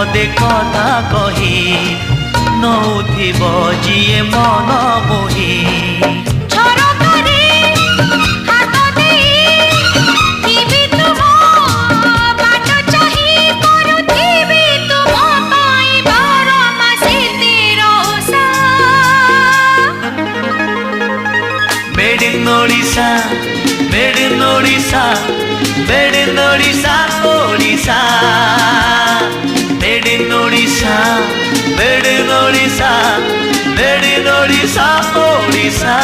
पदे कथा कही नौथिब जिए मन मोही Odisha made in Odisha made in Odisha Odisha made in Odisha made in Odisha made in Odisha Odisha